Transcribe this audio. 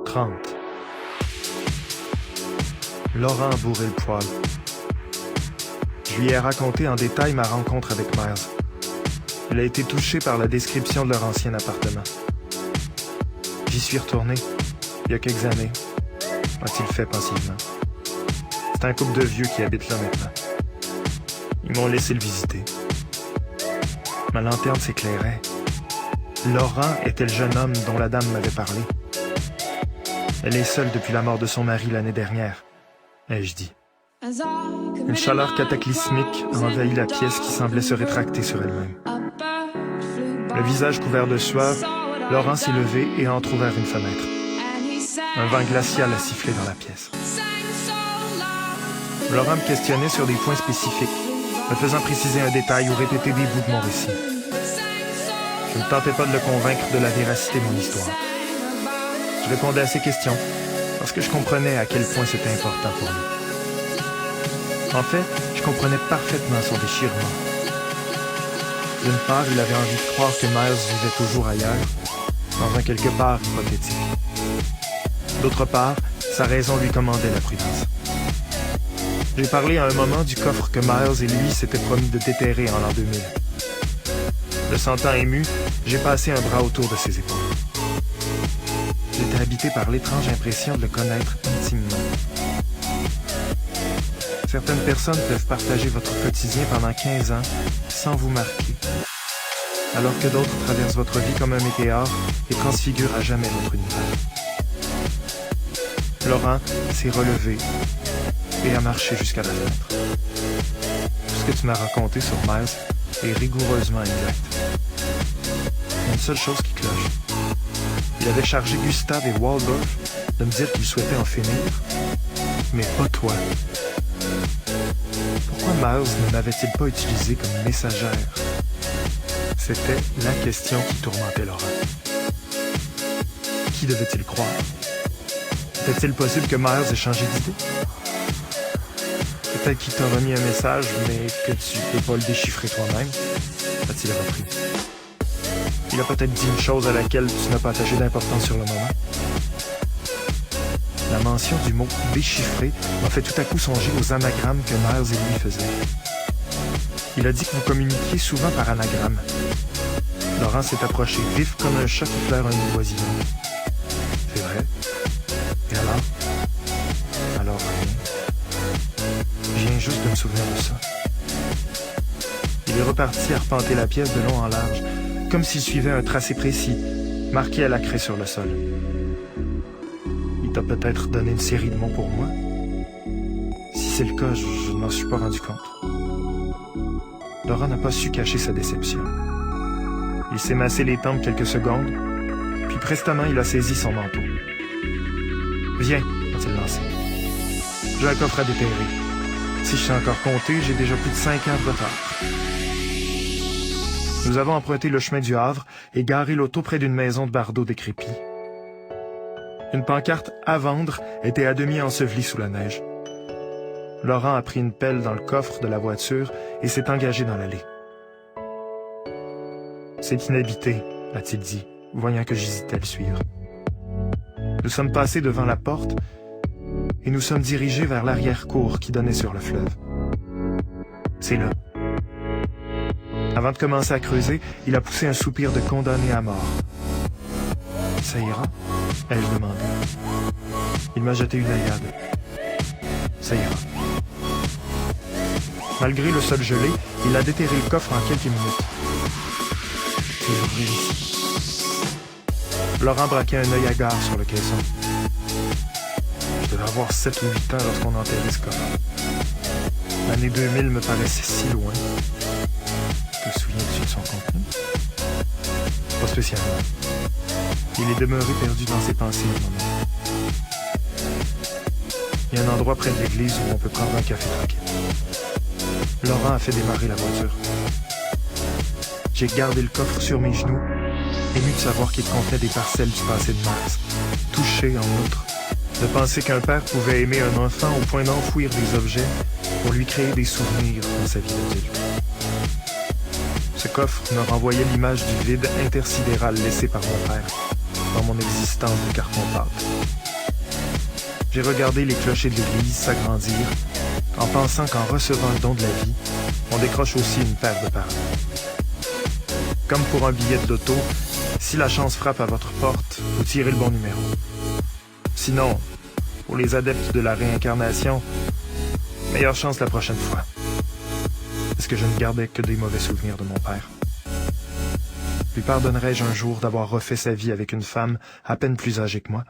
30. Laurent a bourré le poil. Je lui ai raconté en détail ma rencontre avec Miles. Il a été touché par la description de leur ancien appartement. J'y suis retourné, il y a quelques années, a-t-il fait pensivement. C'est un couple de vieux qui habite là maintenant. Ils m'ont laissé le visiter. Ma lanterne s'éclairait. Laurent était le jeune homme dont la dame m'avait parlé. Elle est seule depuis la mort de son mari l'année dernière, ai-je dit. Une chaleur cataclysmique a envahi la pièce qui semblait se rétracter sur elle-même. Le visage couvert de sueur, Laurent s'est levé et a entrouvert une fenêtre. Un vent glacial a sifflé dans la pièce. Laurent me questionnait sur des points spécifiques, me faisant préciser un détail ou répéter des bouts de mon récit. Je ne tentais pas de le convaincre de la véracité de mon histoire. Je répondais à ses questions parce que je comprenais à quel point c'était important pour lui. En fait, je comprenais parfaitement son déchirement. D'une part, il avait envie de croire que Miles vivait toujours ailleurs, dans un quelque part hypothétique. D'autre part, sa raison lui commandait la prudence. J'ai parlé à un moment du coffre que Miles et lui s'étaient promis de déterrer en l'an 2000. Le sentant ému, j'ai passé un bras autour de ses épaules. J'étais habité par l'étrange impression de le connaître intimement. Certaines personnes peuvent partager votre quotidien pendant 15 ans sans vous marquer, alors que d'autres traversent votre vie comme un météore et transfigurent à jamais votre univers. Laurent s'est relevé et a marché jusqu'à la fenêtre. Tout ce que tu m'as raconté sur Miles est rigoureusement exact. Il y a une seule chose qui cloche. Il avait chargé Gustave et Waldorf de me dire qu'ils souhaitaient en finir, mais pas toi. Pourquoi Miles ne m'avait-il pas utilisé comme messagère? C'était la question qui tourmentait Laurent. Qui devait-il croire? Était-il possible que Miles ait changé d'idée? Peut-être qu'il t'a remis un message, mais que tu peux pas le déchiffrer toi-même, a-t-il repris. Il a peut-être dit une chose à laquelle tu n'as pas attaché d'importance sur le moment. La mention du mot « déchiffrer » m'a fait tout à coup songer aux anagrammes que Miles et lui faisaient. Il a dit que vous communiquiez souvent par anagramme. Laurent s'est approché, vif comme un chat qui flaire un nid oisillon. C'est vrai. Et alors? Alors rien. Je viens juste de me souvenir de ça. Il est reparti arpenter la pièce de long en large, comme s'il suivait un tracé précis, marqué à la craie sur le sol. Il t'a peut-être donné une série de mots pour moi? Si c'est le cas, je ne m'en suis pas rendu compte. Laurent n'a pas su cacher sa déception. Il s'est massé les tempes quelques secondes, puis prestement il a saisi son manteau. « Viens », a-t-il lancé. « J'ai un coffre à déterrer. Si je sais encore compter, j'ai déjà plus de 5 ans de retard. » Nous avons emprunté le chemin du Havre et garé l'auto près d'une maison de bardeaux décrépie. Une pancarte « À vendre » était à demi ensevelie sous la neige. Laurent a pris une pelle dans le coffre de la voiture et s'est engagé dans l'allée. « C'est inhabité », a-t-il dit, voyant que j'hésitais à le suivre. Nous sommes passés devant la porte et nous sommes dirigés vers l'arrière-cour qui donnait sur le fleuve. C'est là. Avant de commencer à creuser, il a poussé un soupir de condamné à mort. « Ça ira ?» ai-je demandé. Il m'a jeté une œillade. « Ça ira. » Malgré le sol gelé, il a déterré le coffre en quelques minutes. « Je vais l'ouvrir ici. » Laurent braquait un œil hagard sur le caisson. Je devais avoir 7 ou 8 ans lorsqu'on enterrait ce coffre. L'année 2000 me paraissait si loin. Te souviens-tu de son contenu? Pas spécialement. Il est demeuré perdu dans ses pensées un moment. Il y a un endroit près de l'église où on peut prendre un café tranquille. Laurent a fait démarrer la voiture. J'ai gardé le coffre sur mes genoux, ému de savoir qu'il contenait des parcelles du passé de Mars, touché en outre de penser qu'un père pouvait aimer un enfant au point d'enfouir des objets pour lui créer des souvenirs dans sa vie d'adulte. Ce coffre me renvoyait l'image du vide intersidéral laissé par mon père, dans mon existence de carton-pâte. J'ai regardé les clochers de l'église s'agrandir, en pensant qu'en recevant le don de la vie, on décroche aussi une paire de parents. Comme pour un billet de loto, si la chance frappe à votre porte, vous tirez le bon numéro. Sinon, pour les adeptes de la réincarnation, meilleure chance la prochaine fois. Est-ce que je ne gardais que des mauvais souvenirs de mon père? Lui pardonnerais-je un jour d'avoir refait sa vie avec une femme à peine plus âgée que moi?